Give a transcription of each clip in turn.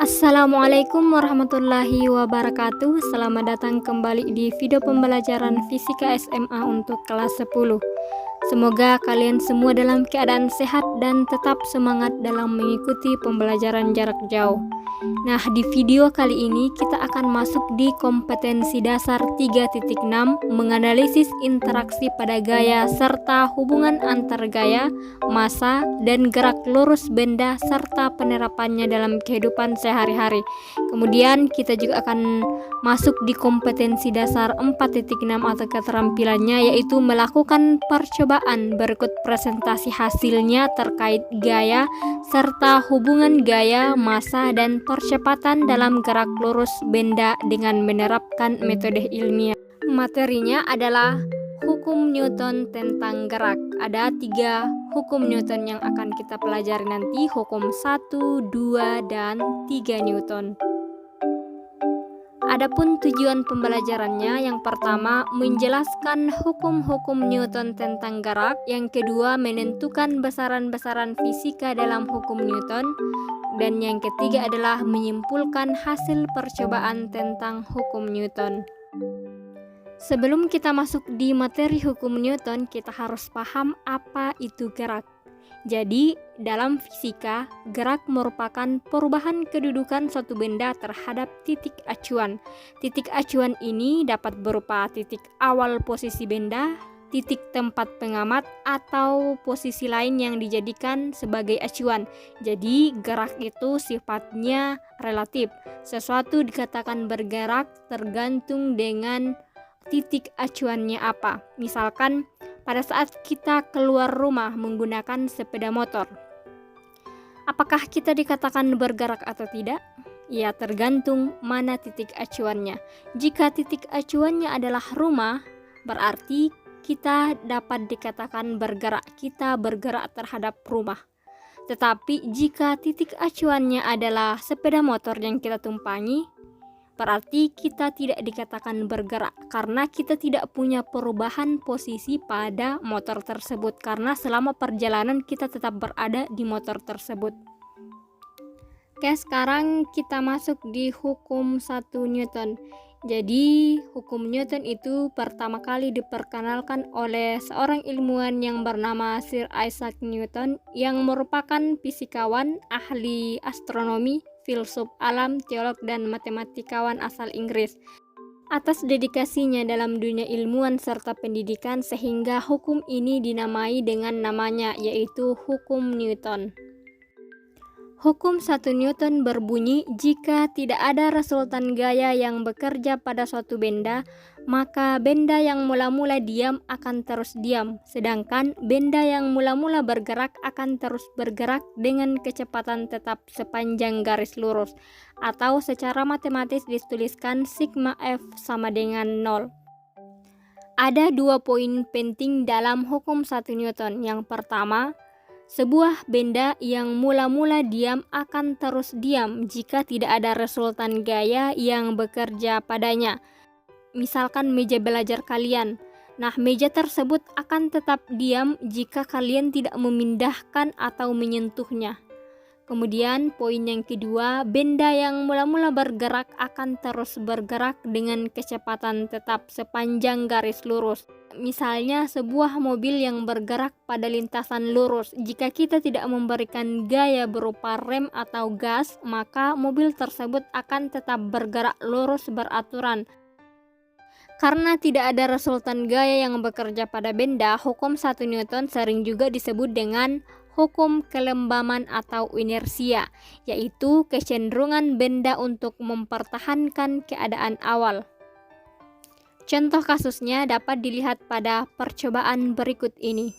Assalamualaikum warahmatullahi wabarakatuh. Selamat datang kembali di video pembelajaran Fisika SMA untuk kelas 10. Semoga kalian semua dalam keadaan sehat dan tetap semangat dalam mengikuti pembelajaran jarak jauh. Nah, di video kali ini kita akan masuk di kompetensi dasar 3.6 menganalisis interaksi pada gaya serta hubungan antar gaya, massa, dan gerak lurus benda serta penerapannya dalam kehidupan sehari-hari. Kemudian kita juga akan masuk di kompetensi dasar 4.6 atau keterampilannya, yaitu melakukan percobaan. Berikut presentasi hasilnya terkait gaya serta hubungan gaya, massa, dan percepatan dalam gerak lurus benda dengan menerapkan metode ilmiah. Materinya adalah hukum Newton tentang gerak. Ada 3 hukum Newton yang akan kita pelajari nanti, hukum 1, 2, dan 3 Newton. Adapun tujuan pembelajarannya, yang pertama menjelaskan hukum-hukum Newton tentang gerak, yang kedua menentukan besaran-besaran fisika dalam hukum Newton, dan yang ketiga adalah menyimpulkan hasil percobaan tentang hukum Newton. Sebelum kita masuk di materi hukum Newton, kita harus paham apa itu gerak. Jadi, dalam fisika, gerak merupakan perubahan kedudukan suatu benda terhadap titik acuan. Titik acuan ini dapat berupa titik awal posisi benda, titik tempat pengamat, atau posisi lain yang dijadikan sebagai acuan. Jadi, gerak itu sifatnya relatif. Sesuatu dikatakan bergerak tergantung dengan titik acuannya apa. Misalkan, pada saat kita keluar rumah menggunakan sepeda motor, apakah kita dikatakan bergerak atau tidak? Ya, tergantung mana titik acuannya. Jika titik acuannya adalah rumah, berarti kita dapat dikatakan bergerak. Kita bergerak terhadap rumah. Tetapi jika titik acuannya adalah sepeda motor yang kita tumpangi, berarti kita tidak dikatakan bergerak karena kita tidak punya perubahan posisi pada motor tersebut, karena selama perjalanan kita tetap berada di motor tersebut. Oke, sekarang kita masuk di hukum 1 Newton. Jadi, hukum Newton itu pertama kali diperkenalkan oleh seorang ilmuwan yang bernama Sir Isaac Newton, yang merupakan fisikawan, ahli astronomi, filsuf alam, teolog, dan matematikawan asal Inggris. Atas dedikasinya dalam dunia ilmuwan serta pendidikan, sehingga hukum ini dinamai dengan namanya, yaitu hukum Newton. Hukum 1 Newton berbunyi, jika tidak ada resultan gaya yang bekerja pada suatu benda, maka benda yang mula-mula diam akan terus diam, sedangkan benda yang mula-mula bergerak akan terus bergerak dengan kecepatan tetap sepanjang garis lurus, atau secara matematis dituliskan sigma F sama dengan 0. Ada 2 poin penting dalam hukum 1 Newton. Yang pertama, sebuah benda yang mula-mula diam akan terus diam jika tidak ada resultan gaya yang bekerja padanya. Misalkan meja belajar kalian. Nah, meja tersebut akan tetap diam jika kalian tidak memindahkan atau menyentuhnya. Kemudian poin yang kedua, benda yang mula-mula bergerak akan terus bergerak dengan kecepatan tetap sepanjang garis lurus. Misalnya sebuah mobil yang bergerak pada lintasan lurus. Jika kita tidak memberikan gaya berupa rem atau gas, maka mobil tersebut akan tetap bergerak lurus beraturan. Karena tidak ada resultan gaya yang bekerja pada benda, hukum 1 Newton sering juga disebut dengan hukum kelembaman atau inersia, yaitu kecenderungan benda untuk mempertahankan keadaan awal. Contoh kasusnya dapat dilihat pada percobaan berikut ini.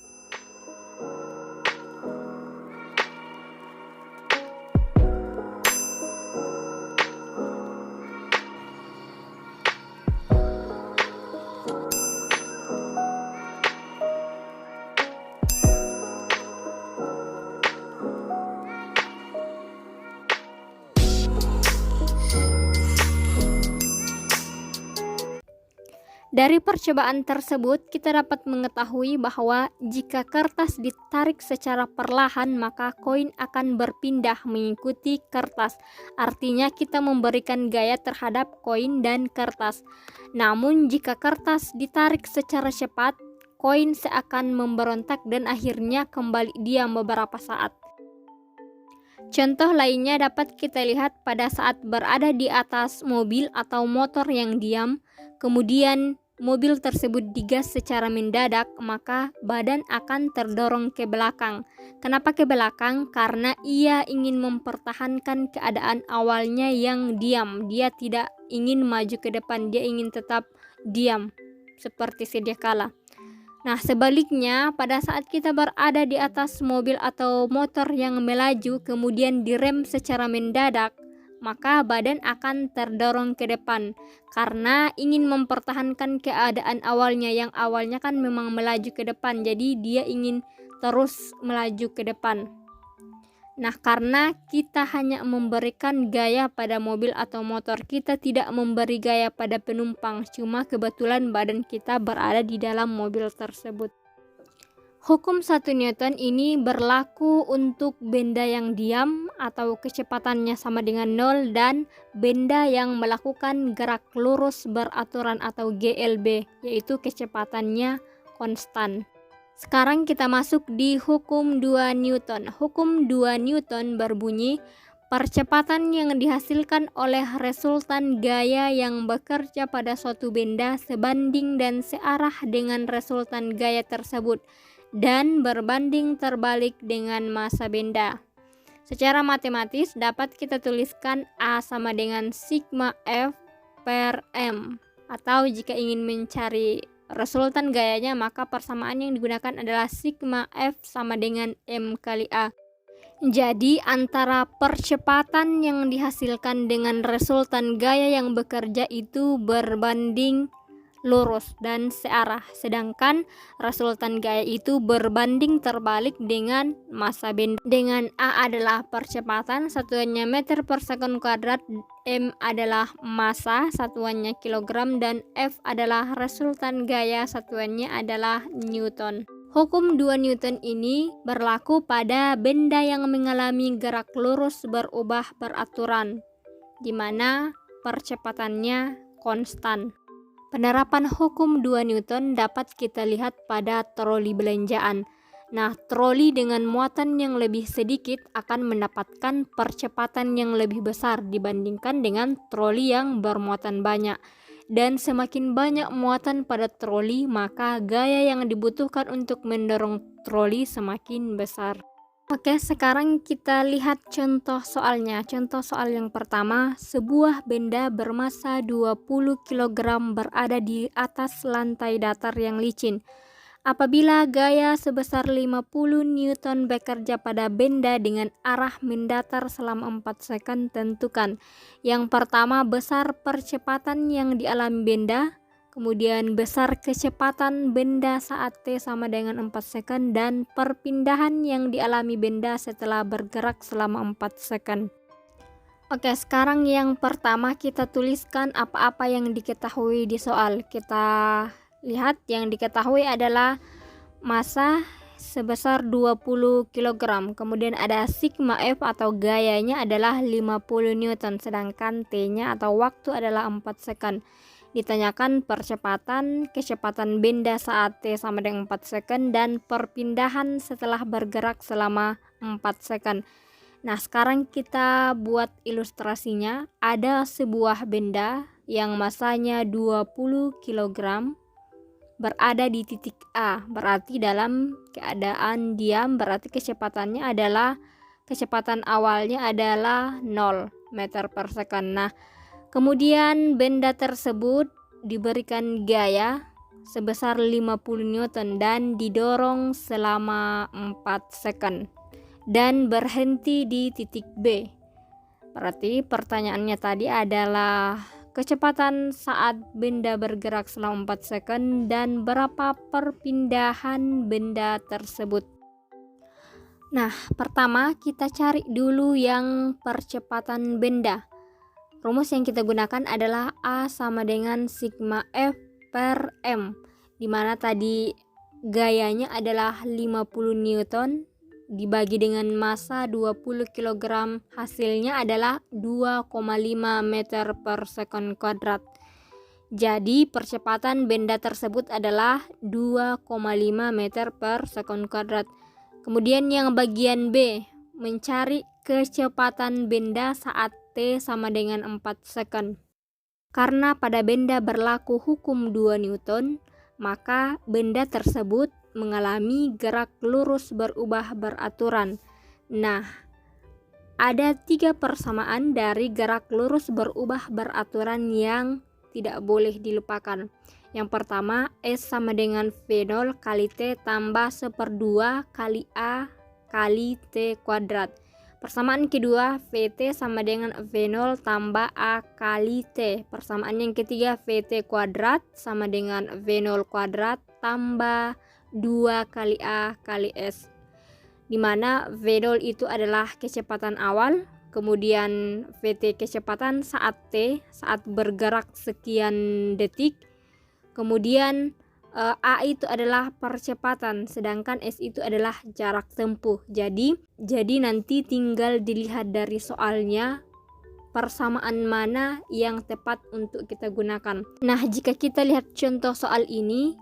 Dari percobaan tersebut, kita dapat mengetahui bahwa jika kertas ditarik secara perlahan, maka koin akan berpindah mengikuti kertas. Artinya kita memberikan gaya terhadap koin dan kertas. Namun jika kertas ditarik secara cepat, koin seakan memberontak dan akhirnya kembali diam beberapa saat. Contoh lainnya dapat kita lihat pada saat berada di atas mobil atau motor yang diam, kemudian mobil tersebut digas secara mendadak, maka badan akan terdorong ke belakang. Kenapa ke belakang? Karena ia ingin mempertahankan keadaan awalnya yang diam. Dia tidak ingin maju ke depan, dia ingin tetap diam seperti sedia kala. Nah, sebaliknya pada saat kita berada di atas mobil atau motor yang melaju kemudian direm secara mendadak, maka badan akan terdorong ke depan karena ingin mempertahankan keadaan awalnya yang awalnya kan memang melaju ke depan, jadi dia ingin terus melaju ke depan. Nah, karena kita hanya memberikan gaya pada mobil atau motor, kita tidak memberi gaya pada penumpang, cuma kebetulan badan kita berada di dalam mobil tersebut. Hukum 1 Newton ini berlaku untuk benda yang diam atau kecepatannya sama dengan 0 dan benda yang melakukan gerak lurus beraturan atau GLB, yaitu kecepatannya konstan. Sekarang kita masuk di hukum 2 Newton. Hukum 2 Newton berbunyi, percepatan yang dihasilkan oleh resultan gaya yang bekerja pada suatu benda sebanding dan searah dengan resultan gaya tersebut dan berbanding terbalik dengan massa benda. Secara matematis dapat kita tuliskan A sama dengan sigma F per M, atau jika ingin mencari resultan gayanya maka persamaan yang digunakan adalah sigma F sama dengan M kali A. Jadi antara percepatan yang dihasilkan dengan resultan gaya yang bekerja itu berbanding lurus dan searah, sedangkan resultan gaya itu berbanding terbalik dengan massa benda. Dengan A adalah percepatan, satuannya meter per sekon kuadrat, M adalah massa, satuannya kilogram, dan F adalah resultan gaya, satuannya adalah Newton. Hukum 2 Newton ini berlaku pada benda yang mengalami gerak lurus berubah beraturan, di mana percepatannya konstan. Penerapan hukum 2 Newton dapat kita lihat pada troli belanjaan. Nah, troli dengan muatan yang lebih sedikit akan mendapatkan percepatan yang lebih besar dibandingkan dengan troli yang bermuatan banyak. Dan semakin banyak muatan pada troli, maka gaya yang dibutuhkan untuk mendorong troli semakin besar. Oke, sekarang kita lihat contoh soalnya. Contoh soal yang pertama, sebuah benda bermassa 20 kg berada di atas lantai datar yang licin. Apabila gaya sebesar 50 Newton bekerja pada benda dengan arah mendatar selama 4 second, tentukan. Yang pertama, besar percepatan yang dialami benda. Kemudian besar kecepatan benda saat T sama dengan 4 second dan perpindahan yang dialami benda setelah bergerak selama 4 second. Oke, sekarang yang pertama kita tuliskan apa-apa yang diketahui di soal. Kita lihat yang diketahui adalah massa sebesar 20 kg. Kemudian ada sigma F atau gayanya adalah 50 Newton, sedangkan T-nya atau waktu adalah 4 second. Ditanyakan percepatan, kecepatan benda saat T sama dengan 4 second dan perpindahan setelah bergerak selama 4 second. Nah, sekarang kita buat ilustrasinya. Ada sebuah benda yang massanya 20 kg berada di titik A, berarti dalam keadaan diam, berarti kecepatannya adalah, kecepatan awalnya adalah 0 meter per second. Nah, kemudian benda tersebut diberikan gaya sebesar 50 Newton dan didorong selama 4 second dan berhenti di titik B. Berarti pertanyaannya tadi adalah kecepatan saat benda bergerak selama 4 second dan berapa perpindahan benda tersebut. Nah, pertama kita cari dulu yang percepatan benda. Rumus yang kita gunakan adalah A sama dengan sigma F per M, dimana tadi gayanya adalah 50 Newton dibagi dengan massa 20 kg, hasilnya adalah 2,5 meter per sekon kuadrat. Jadi percepatan benda tersebut adalah 2,5 meter per sekon kuadrat. Kemudian yang bagian B, mencari kecepatan benda saat T sama dengan 4 second. Karena pada benda berlaku hukum 2 Newton, maka benda tersebut mengalami gerak lurus berubah beraturan. Nah, ada 3 persamaan dari gerak lurus berubah beraturan yang tidak boleh dilupakan. Yang pertama, S sama dengan V0 kali T tambah 1/2 kali A kali T kuadrat. Persamaan kedua, VT sama dengan V0 tambah A kali T. Persamaan yang ketiga, VT kuadrat sama dengan V0 kuadrat tambah 2 kali A kali S. Dimana V0 itu adalah kecepatan awal, kemudian VT kecepatan saat T, saat bergerak sekian detik, kemudian A itu adalah percepatan, sedangkan S itu adalah jarak tempuh. Jadi nanti tinggal dilihat dari soalnya persamaan mana yang tepat untuk kita gunakan. Nah, jika kita lihat contoh soal ini,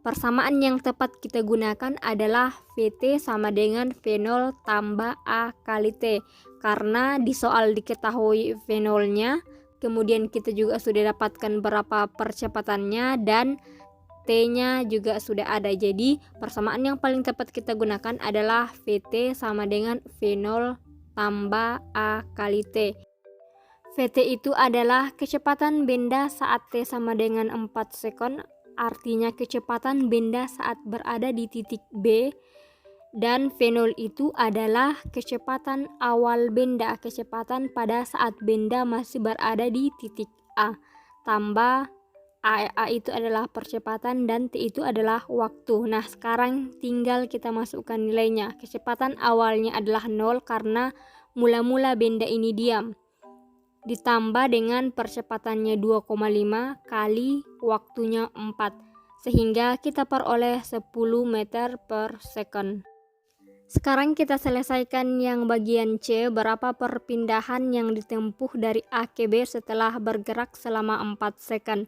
persamaan yang tepat kita gunakan adalah VT sama dengan V0 tambah A kali T. Karena di soal diketahui V0-nya, kemudian kita juga sudah dapatkan berapa percepatannya dan T-nya juga sudah ada. Jadi persamaan yang paling tepat kita gunakan adalah VT sama dengan V0 tambah A kali T. VT itu adalah kecepatan benda saat T sama dengan 4 sekon, artinya kecepatan benda saat berada di titik B, dan V0 itu adalah kecepatan awal benda, kecepatan pada saat benda masih berada di titik A, tambah A itu adalah percepatan dan T itu adalah waktu. Nah, sekarang tinggal kita masukkan nilainya. Kecepatan awalnya adalah 0 karena mula-mula benda ini diam, ditambah dengan percepatannya 2,5 kali waktunya 4, sehingga kita peroleh 10 meter per second. Sekarang kita selesaikan yang bagian C, berapa perpindahan yang ditempuh dari A ke B setelah bergerak selama 4 second.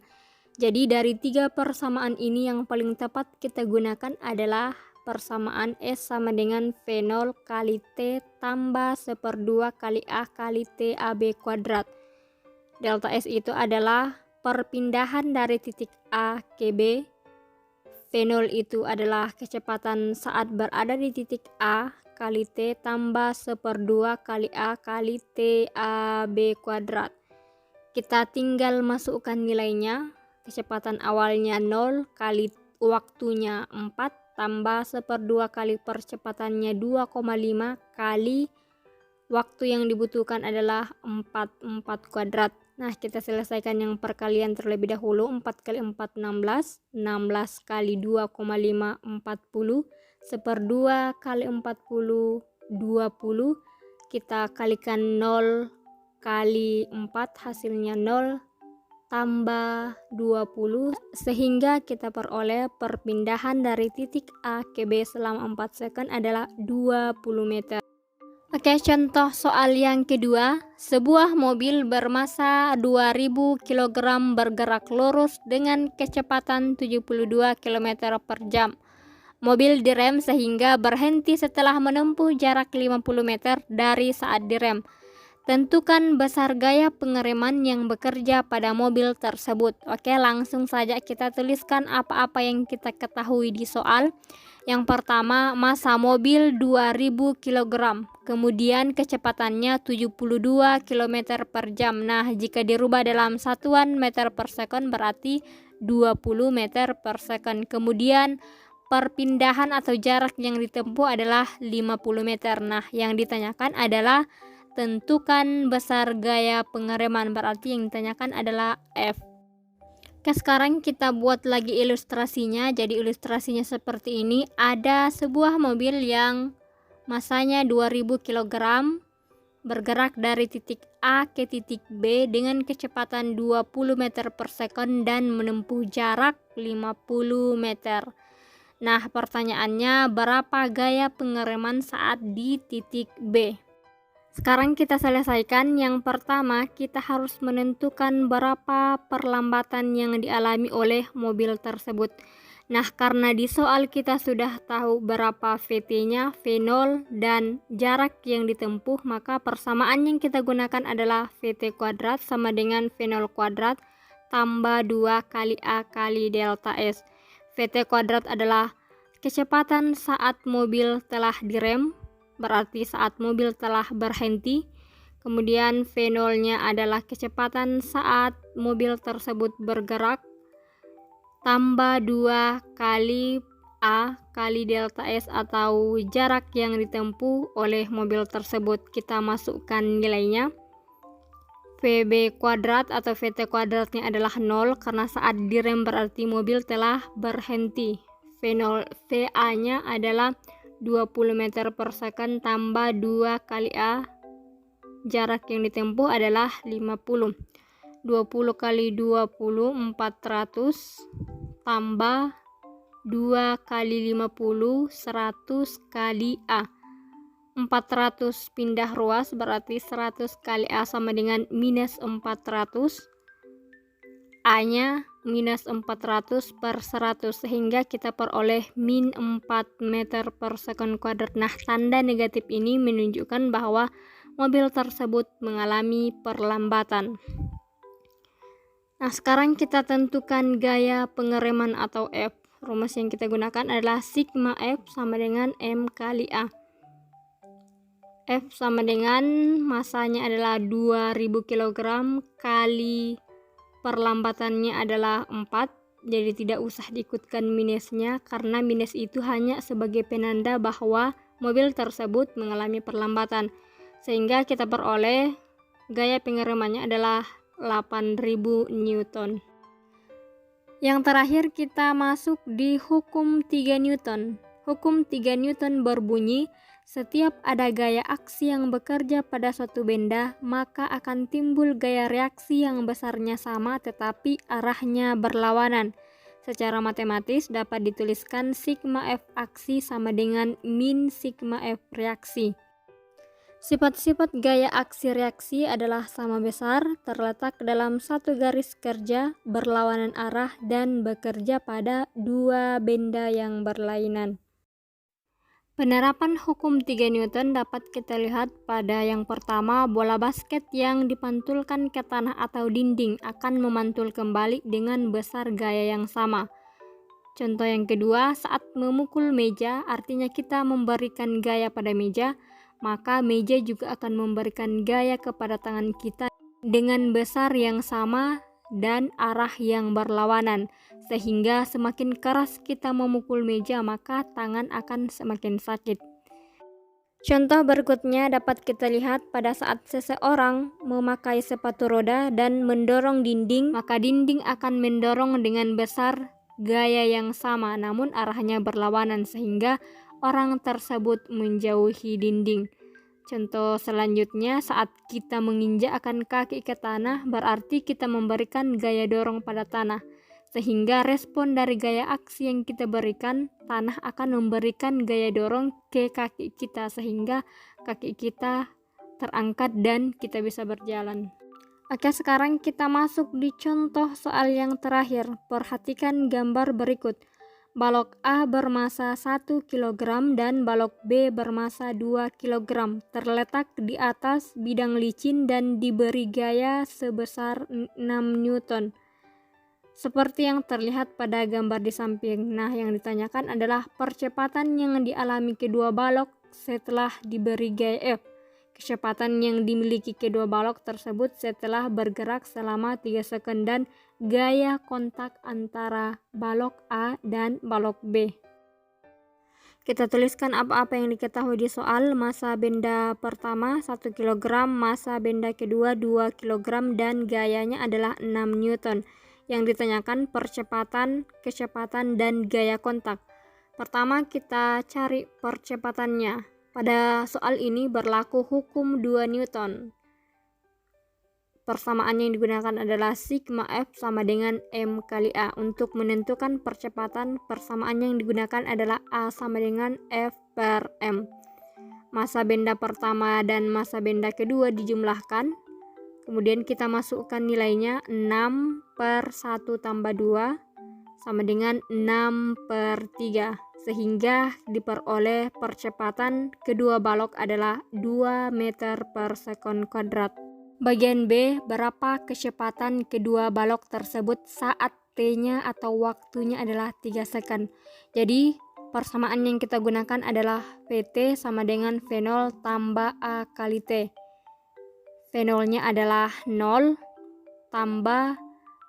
Jadi dari 3 persamaan ini yang paling tepat kita gunakan adalah persamaan S sama dengan V0 kali T tambah 1/2 kali A kali T AB kuadrat. Delta S itu adalah perpindahan dari titik A ke B. V0 itu adalah kecepatan saat berada di titik A kali T tambah 1/2 kali A kali T AB kuadrat. Kita tinggal masukkan nilainya. Kecepatan awalnya 0 kali waktunya 4 tambah 1/2 kali percepatannya 2,5 kali waktu yang dibutuhkan adalah 4 kuadrat. Nah, kita selesaikan yang perkalian terlebih dahulu. 4 kali 4 16, 16 kali 2,5 40, 1/2 kali 40 20, kita kalikan 0 kali 4 hasilnya 0 tambah 20, sehingga kita peroleh perpindahan dari titik A ke B selama 4 second adalah 20 meter. Oke, contoh soal yang kedua. Sebuah mobil bermassa 2000 kg bergerak lurus dengan kecepatan 72 km per jam. Mobil direm sehingga berhenti setelah menempuh jarak 50 meter dari saat direm. Tentukan besar gaya pengereman yang bekerja pada mobil tersebut. Oke, langsung saja kita tuliskan apa-apa yang kita ketahui di soal. Yang pertama, massa mobil 2000 kg, kemudian kecepatannya 72 km per jam. Nah, jika dirubah dalam satuan meter per second berarti 20 meter per second. Kemudian perpindahan atau jarak yang ditempuh adalah 50 meter. Nah, yang ditanyakan adalah tentukan besar gaya pengereman, berarti yang ditanyakan adalah F. Oke, sekarang kita buat lagi ilustrasinya. Jadi ilustrasinya seperti ini. Ada sebuah mobil yang massanya 2000 kg bergerak dari titik A ke titik B dengan kecepatan 20 meter per second dan menempuh jarak 50 meter. Nah, pertanyaannya, berapa gaya pengereman saat di titik B? Sekarang kita selesaikan. Yang pertama, kita harus menentukan berapa perlambatan yang dialami oleh mobil tersebut. Nah, karena di soal kita sudah tahu berapa VT-nya, V0, dan jarak yang ditempuh, maka persamaan yang kita gunakan adalah VT kuadrat sama dengan V0 kuadrat tambah 2 kali A kali delta S. VT kuadrat adalah kecepatan saat mobil telah direm, berarti saat mobil telah berhenti. Kemudian V0-nya adalah kecepatan saat mobil tersebut bergerak, tambah 2 kali A kali delta S atau jarak yang ditempuh oleh mobil tersebut. Kita masukkan nilainya. VB kuadrat atau VT kuadratnya adalah 0 karena saat direm berarti mobil telah berhenti. VA-nya adalah 20 meter per second tambah 2 kali A, jarak yang ditempuh adalah 50. 20 kali 20 400 tambah 2 kali 50 100 kali A. 400 pindah ruas berarti 100 kali A sama dengan minus 400. A-nya minus 400 per 100 sehingga kita peroleh min 4 meter per second kuadrat. Nah, tanda negatif ini menunjukkan bahwa mobil tersebut mengalami perlambatan. Nah, sekarang kita tentukan gaya pengereman atau F. Rumus yang kita gunakan adalah sigma F sama dengan M kali A. F sama dengan masanya adalah 2000 kg kali perlambatannya adalah 4, jadi tidak usah diikutkan minusnya karena minus itu hanya sebagai penanda bahwa mobil tersebut mengalami perlambatan. Sehingga kita peroleh gaya pengeremannya adalah 8000 Newton. Yang terakhir kita masuk di hukum 3 Newton. Hukum 3 Newton berbunyi, setiap ada gaya aksi yang bekerja pada suatu benda, maka akan timbul gaya reaksi yang besarnya sama tetapi arahnya berlawanan. Secara matematis dapat dituliskan sigma F aksi sama dengan min sigma F reaksi. Sifat-sifat gaya aksi reaksi adalah sama besar, terletak dalam satu garis kerja, berlawanan arah, dan bekerja pada dua benda yang berlainan. Penerapan hukum 3 Newton dapat kita lihat pada yang pertama, bola basket yang dipantulkan ke tanah atau dinding akan memantul kembali dengan besar gaya yang sama. Contoh yang kedua, saat memukul meja, artinya kita memberikan gaya pada meja, maka meja juga akan memberikan gaya kepada tangan kita dengan besar yang sama dan arah yang berlawanan, sehingga semakin keras kita memukul meja maka tangan akan semakin sakit. Contoh berikutnya dapat kita lihat pada saat seseorang memakai sepatu roda dan mendorong dinding, maka dinding akan mendorong dengan besar gaya yang sama namun arahnya berlawanan sehingga orang tersebut menjauhi dinding. Contoh selanjutnya, saat kita menginjakkan kaki ke tanah, berarti kita memberikan gaya dorong pada tanah. Sehingga respon dari gaya aksi yang kita berikan, tanah akan memberikan gaya dorong ke kaki kita, sehingga kaki kita terangkat dan kita bisa berjalan. Oke, sekarang kita masuk di contoh soal yang terakhir. Perhatikan gambar berikut. Balok A bermasa 1 kg dan balok B bermasa 2 kg terletak di atas bidang licin dan diberi gaya sebesar 6 Newton. Seperti yang terlihat pada gambar di samping. Nah, yang ditanyakan adalah percepatan yang dialami kedua balok setelah diberi gaya F. Kecepatan yang dimiliki kedua balok tersebut setelah bergerak selama 3 second dan gaya kontak antara balok A dan balok B. Kita tuliskan apa-apa yang diketahui di soal. Massa benda pertama 1 kg, massa benda kedua 2 kg dan gayanya adalah 6 Newton. Yang ditanyakan percepatan, kecepatan, dan gaya kontak. Pertama kita cari percepatannya. Pada soal ini berlaku hukum 2 Newton. Persamaan yang digunakan adalah sigma F sama dengan M kali A. Untuk menentukan percepatan, persamaan yang digunakan adalah A sama dengan F per M. Masa benda pertama dan masa benda kedua dijumlahkan. Kemudian kita masukkan nilainya 6 per 1 tambah 2 sama dengan 6 per 3. Sehingga diperoleh percepatan kedua balok adalah 2 meter per sekon kuadrat. Bagian B, berapa kecepatan kedua balok tersebut saat T-nya atau waktunya adalah 3 second. Jadi persamaan yang kita gunakan adalah PT sama dengan V0 tambah A kali T. V0-nya adalah 0 tambah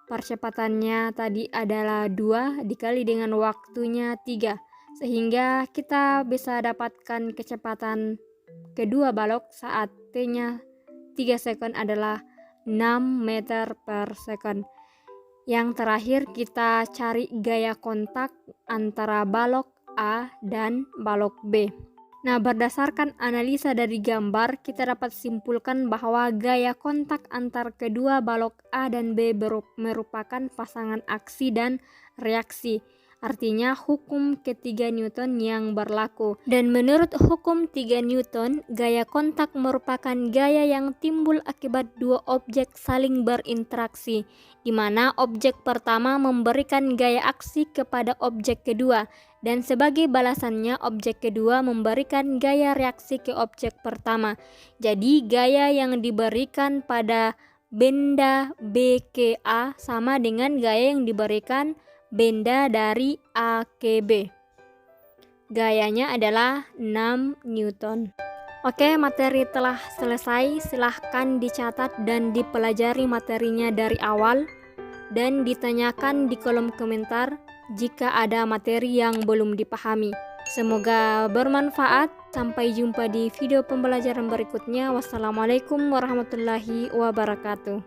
percepatannya tadi adalah 2 dikali dengan waktunya 3. Sehingga kita bisa dapatkan kecepatan kedua balok saat T-nya 3 second adalah 6 meter per second. Yang terakhir kita cari gaya kontak antara balok A dan balok B. Nah, berdasarkan analisa dari gambar, kita dapat simpulkan bahwa gaya kontak antar kedua balok A dan B merupakan pasangan aksi dan reaksi. Artinya hukum ketiga Newton yang berlaku. Dan menurut hukum 3 Newton, gaya kontak merupakan gaya yang timbul akibat dua objek saling berinteraksi, di mana objek pertama memberikan gaya aksi kepada objek kedua, dan sebagai balasannya objek kedua memberikan gaya reaksi ke objek pertama. Jadi gaya yang diberikan pada benda B ke A sama dengan gaya yang diberikan benda dari A ke B. Gayanya adalah 6 Newton. Oke, materi telah selesai. Silahkan dicatat dan dipelajari materinya dari awal dan ditanyakan di kolom komentar jika ada materi yang belum dipahami. Semoga bermanfaat. Sampai jumpa di video pembelajaran berikutnya. Wassalamualaikum warahmatullahi wabarakatuh.